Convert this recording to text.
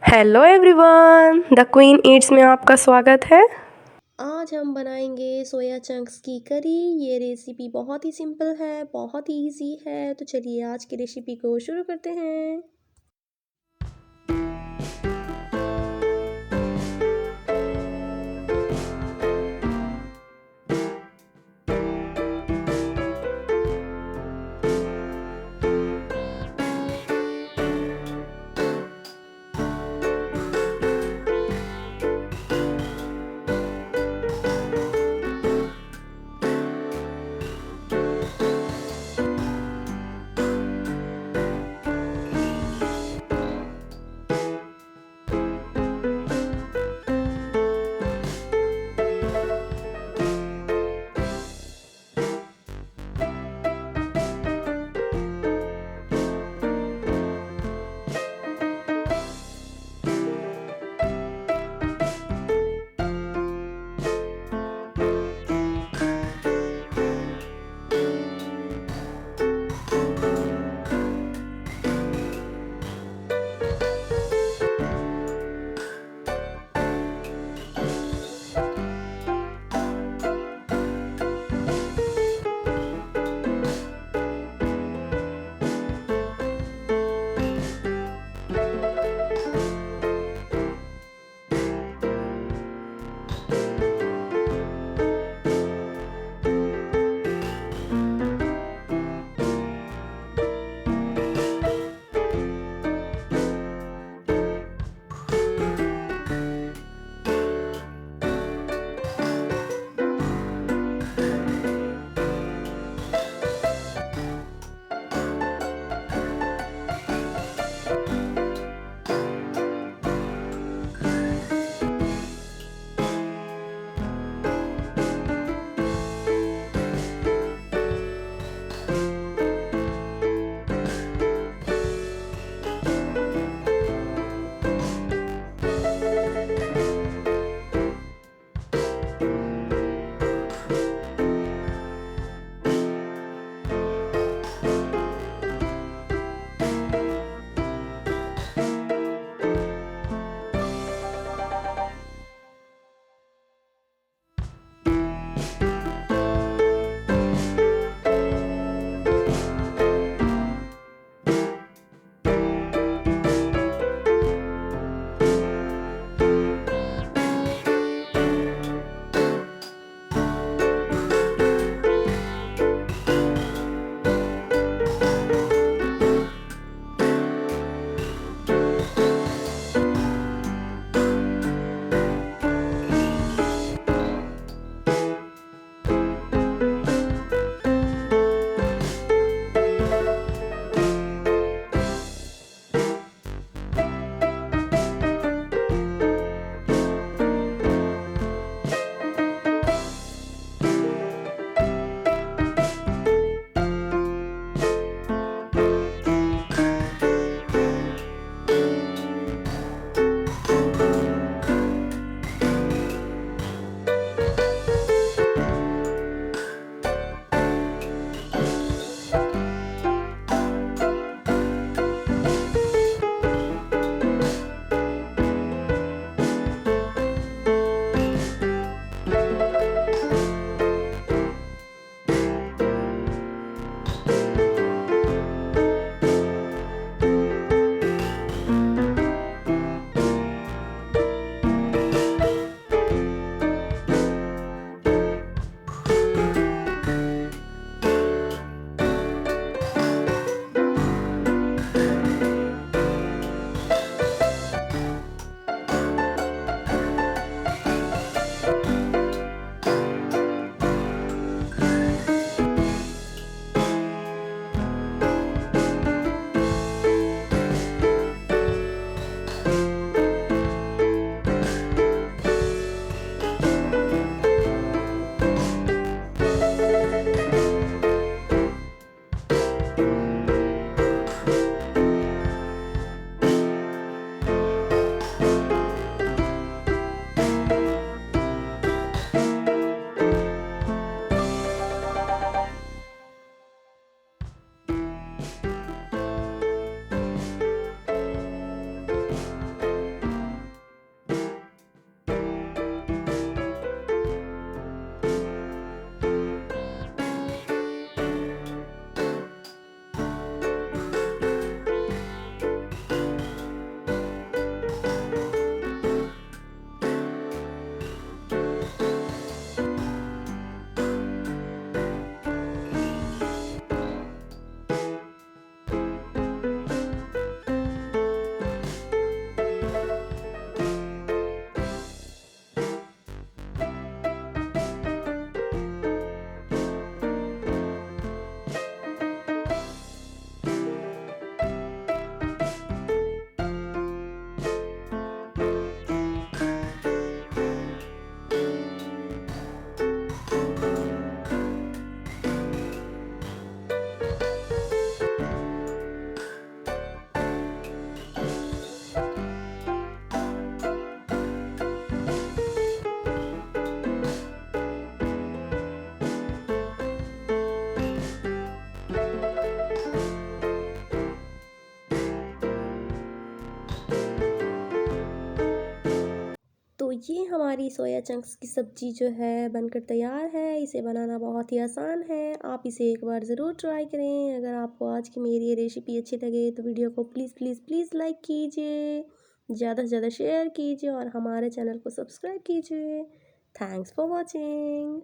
Hello everyone, the queen Yeats में आपका स्वागत है। आज हम बनाएंगे सोया चंक्स की करी। ये रेसिपी बहुत ही सिंपल है, बहुत ही इजी है। तो चलिए आज की रेसिपी को शुरू करते हैं। ये हमारी सोया चंक्स की सब्ज़ी जो है बनकर तैयार है। इसे बनाना बहुत ही आसान है। आप इसे एक बार ज़रूर ट्राई करें। अगर आपको आज की मेरी ये रेसिपी अच्छी लगे तो वीडियो को प्लीज़ प्लीज़ प्लीज़ लाइक कीजिए, ज़्यादा से ज़्यादा शेयर कीजिए और हमारे चैनल को सब्सक्राइब कीजिए। Thanks for watching.